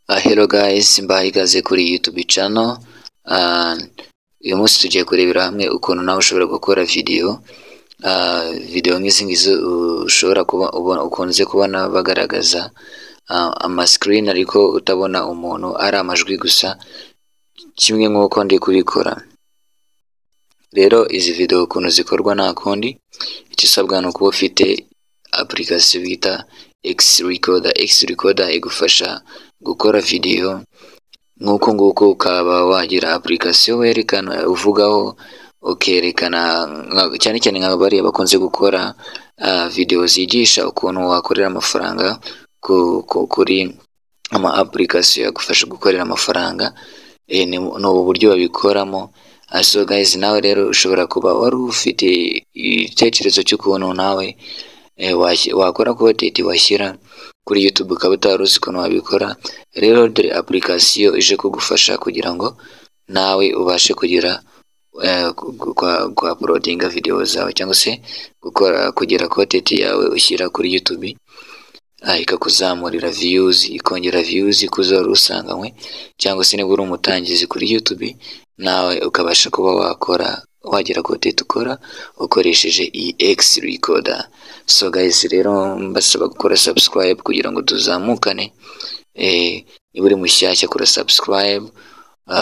Hello guys, mbaye ikaze kuri YouTube channel. Uyu munsi tugiye kurebera hamwe ukuntu nawe ushobora gukora video nk'izi ngizi ushobora kuba ukunze kubona bagaragaza screen ariko utabona umuntu, ari amajwi gusa, kimwe nk'uko ndi kubikora. Rero izi video ukuntu zikorwa nta kundi, icyo usabwa ni ukuba ufite application bita Xrecorder. Xrecorder igufasha gukora video nk'uko nguko, ukaba wagira application werekana uvugaho, ukerekana cyane cyane nka bariya bakunze gukora video zigisha ukuntu wakorera amafaranga kuri ama application yagufasha gukorera amafaranga. Ni ubu buryo babikoramo. So guys, nawe rero ushobora kuba wari ufite igitekerezo cy'ukuntu nawe wakora content washyira kuri YouTube ukaba utari uzi ukuntu wabikora. Rero dore application ije kugufasha kugira ngo nawe ubashe kugira kwa uploadinga video zawe, cyangwa se kugira content yawe ushyira kuri YouTube, ikakuzamurira views, ikongera views kuzora usanganywe, cyangwa se niba uri umutangizi kuri YouTube nawe ukabasha kuba wagira content ukora ukoresheje iyi Xrecorder. So guys, rero mbasaba gukora subscribe kugira ngo tuzamukane. Niba uri mushyashya kora subscribe,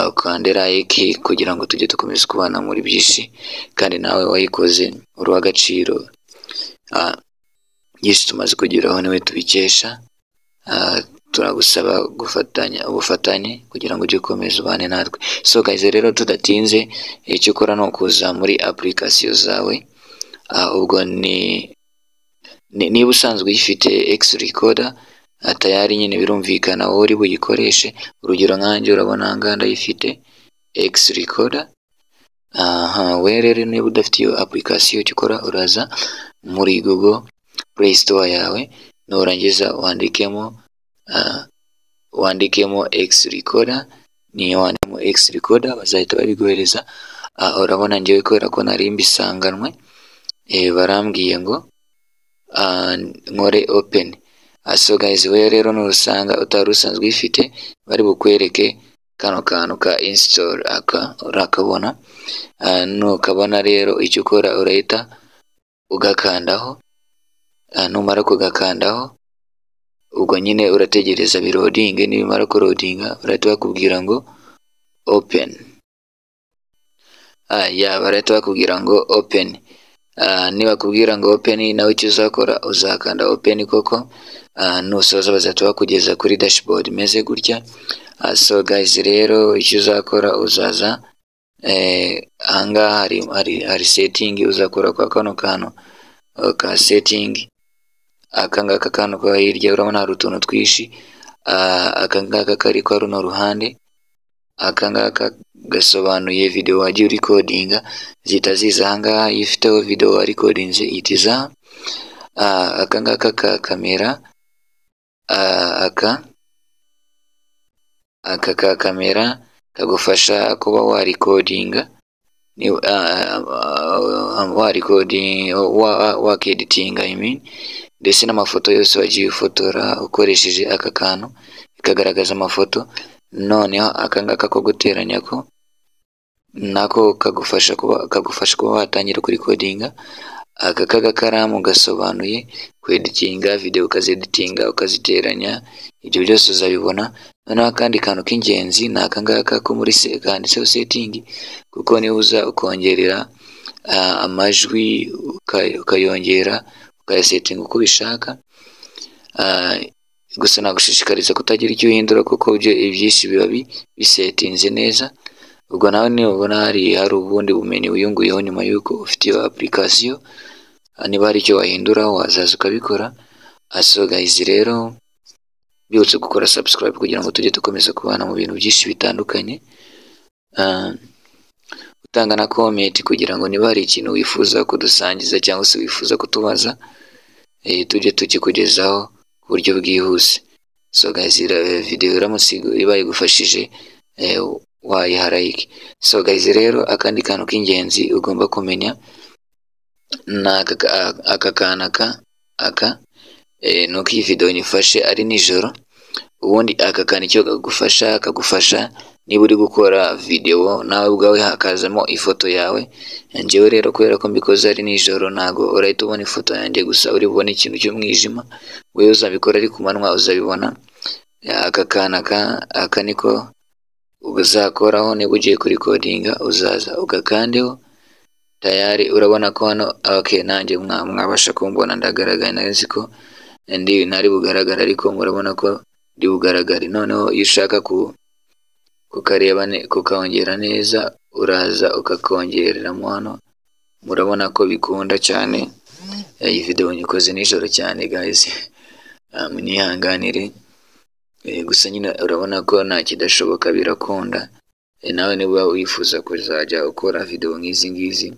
ukande like kugira ngo tujye dukomeza kubana muri byinshi, kandi nawe wayikoze uri w'agaciro. Byinshi tumaze kugeraho niwe tubikesha. Turagusaba ubufatanye kugira ngo ujye ukomeza ubane natwe. So guys, rero tudatinze, icyo ukora ni ukuza muri application zawe. Ubwo niba usanzwe uyifite Xrecorder tayari, nyine birumvikana wowe uri buyikoreshe. Urugero nkanjye urabona aha ndayifite Xrecorder. We rero niba udafite iyo application, icyo ukora uraza muri Google Play Store yawe, nurangiza wandikemo Xrecorder. Niyo wandikemo Xrecorder bazahita babiguhereza. Urabona ngewe kubera ko nari mbisanganwe, barambwiye ngo nkore open. So guys, we rero nurusanga utari usanzwe uyifite, bari bukwereke kano kantu ka install, urakabona. Nukabona rero icyo ukora urahita ugakandaho. Numara kugakandaho, ubwo nyine urategereza birodinge. Nibimara kurodinga barahita bakubwira ngo open. Barahita bakubwira ngo open. Nibakubwira ngo open, nawe icyo uzakora uzakanda open koko. Nusoza bazahita bakugeza kuri dashboard imeze gutya. So guys, rero icyo uzakora uzaza ahangaha hari setting, uzakora kwa kano kantu ka setting. Akangaka kantu kwa hirya urabona hari utuntu twishi. Akangaka kari kwa runo ruhande, akangaka gasobanuye video wagiye recordinga, zita ziza ahangaha. Iyo ufiteho video wa recordinze itiza. Akangaka ka kamera, aka ka kamera kagufasha kuba wa recordinga, wa editing, ndetse n'amafoto yose wagiye ufotora ukoresheje aka kantu ikagaragaza amafoto. Noneho akangaka ko guteranya ko nako kagufasha kuba watangira kuri recordinga. Aka kagakaramu gasobanuye kweditinga video, ukazeditinga ukaziteranya, ibyo byose uzabibona. Noneho akandi kantu k'ingenzi ni akangaka ko muri kanditseho setting, kuko niho uza ukongerera amajwi, ukayongera, ukayasettinga uko ubishaka. Gusa nagushishikariza kutagira icyo uhindura, kuko ibyinshi biba bisetinze neza. Ubwo nawe nibona hari ubundi bumenyi wiyunguyeho nyuma y'uko ufite iyo application, niba hari icyo wahindura wazaza ukabikora. So guys, rero byutse gukora subscribe kugira ngo tujye dukomeza kubana mu bintu byinshi bitandukanye. Utanga na comment kugira ngo niba hari ikintu wifuza kudusangiza cyangwa se wifuza kutubaza, tujye tukikugezaho ku buryo bwihuse. So guys, video iramutse ibaye igufashije, wayiha like. So guys, rero akandi kantu k'ingenzi ugomba kumenya ni aka nuko iyi video nyifashe ari nijoro. ubundi aka kantu icyo kagufasha niba uri gukora video nawe ubwawe hakazamo ifoto yawe. Njyewe rero kubera ko mbikoze ari nijoro ntago urahita ubona ifoto yanjye, gusa uri bubone ikintu cy'umwijima. Wewe uzabikora ari ku manywa uzabibona. Aka kantu aka niko uzakoraho niba ugiye kuri kodinga, uzaza ugakandeho tayari. Urabona ko hano okay, nanjye mwabasha kumbona ndagaragara, nzi ko ntari bugaragara ariko murabona ko ndi bugaragare. Noneho iyo ushaka kukareba kukongera neza uraza ukakongereramo hano. Murabona ko bikunda cyane. Iyi video nyikoze nijoro cyane guys, munyihanganire. Gusa nyine urabona ko nta kidashoboka, birakunda. Nawe niba wifuza kuzajya ukora video nk'izi ngizi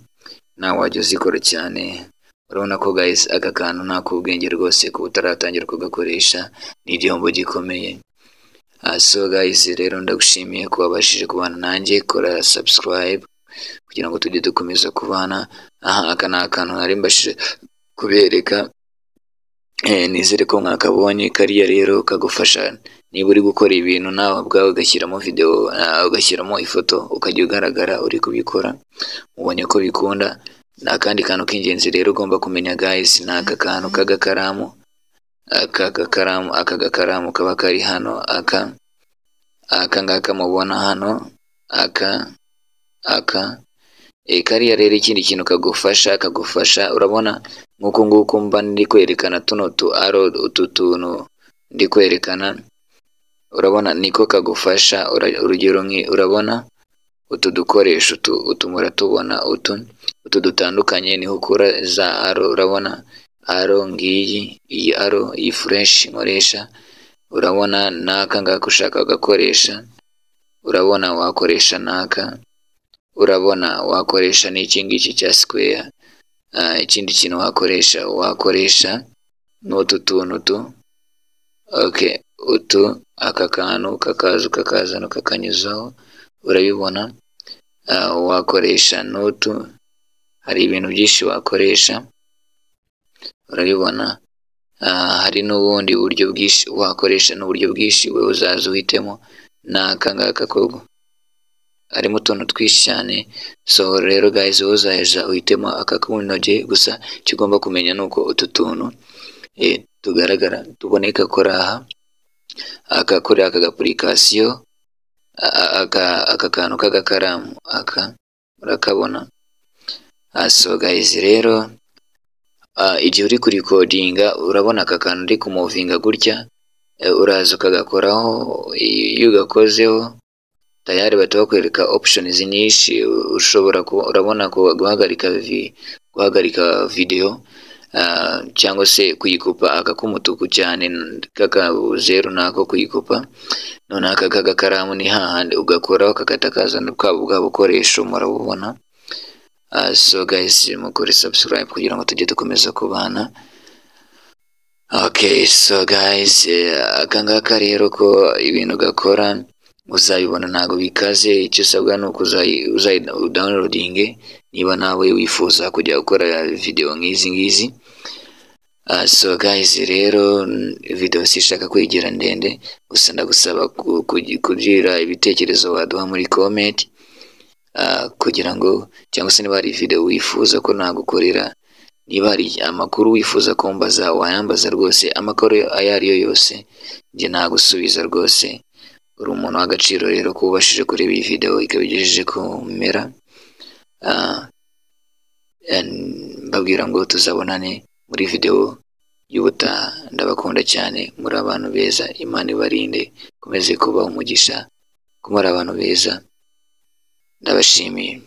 nawe wajya uzikora cyane. Urabona ko guys aka kantu nta kubwenge rwose ko utaratangira kugakoresha, ni igihombo gikomeye. So guys rero ndagushimiye ko wabashije kubana nanjye. Kora subscribe kugira ngo tujye dukomeza kubana. Aka ni akantu nari mbashije kubereka, nizere ko mwakabonye. Kariya rero kagufasha niba uri gukora ibintu nawe ubwawe ugashyiramo video, ugashyiramo ifoto ukajya ugaragara uri kubikora. Mubonye ko bikunda. N'akandi kantu k'ingenzi rero ugomba kumenya guys, ni aka kantu k'agakaramu. Aka gakaramu kaba kari hano, aka ngaka mubona hano, kariya rero ikindi kintu kagufasha urabona nk'uko nguko mba ndi kwerekana utu tuntu ndi kwerekana. Urabona niko kagufasha. Urugero urabona utu dukoresho utu muratubona, utu dutandukanye niho ukura za aro. Urabona aro ngiyi, iyi aro, iyi fresh nkoresha. Urabona naka ngaka ushaka gakoresha, urabona wakoresha naka. Urabona wakoresha n'iki ngiki cya square. Ikindi kintu wakoresha n'utu tuntu okay, aka kantu kakazana kakanyuzaho, urabibona. Wakoresha n'utu, hari ibintu byinshi wakoresha, urabibona. Hari n'ubundi buryo bwinshi wakoresha, n'uburyo bwinshi wewe uzaza uhitemo. N'aka ngaka kogo harimo utuntu twinshi cyane. So rero guys uzaza uhitemo akakunogeye. Gusa icyo ugomba kumenya nuko utu tuntu tugaragara tuboneka kora aha, kuri aka application, aka kantu k'agakaramu urakabona. So guys rero igihe uri kuri kodinga urabona aka kantu ndi kumuvinga gutya, uraza ukagakoraho. Iyo ugakozeho tayari bahita bakwereka options nyinshi. Ushobora urabona ko guhagarika video, cyangwa se kuyikupa. Aka k'umutuku cyane k'akazeru nako kuyikupa. None aka k'agakaramu ni hahandi ugakoraho kakahita kazana bwa bukoresho, murabubona. So guys mukore subscribe kugira ngo tujye dukomeza kubana. Okay, so guys aka ngaka rero ko ibintu gakora uzabibona ntago bikaze. Icyo usabwa ni uko downloading niba nawe wifuza kujya gukora video nk'izi ngizi. So guys rero video sishaka kwigira ndende, gusa ndagusaba kugira ibitekerezo waduha muri comment, kugira ngo cyangwa se niba hari video wifuza ko nagukorera, niba hari amakuru wifuza kumbaza wayambaza rwose. Amakuru ayo ariyo yose njye nagusubiza rwose. Uri umuntu w'agaciro rero ko ubashije kureba iyi video ikabigejeje ku mpera. Mbabwira ngo tuzabonane muri video y'ubutaha. Ndabakunda cyane, muri abantu beza. Imana ibarinde, komeze kuba umugisha, ko muri abantu beza. Ndabashimiye.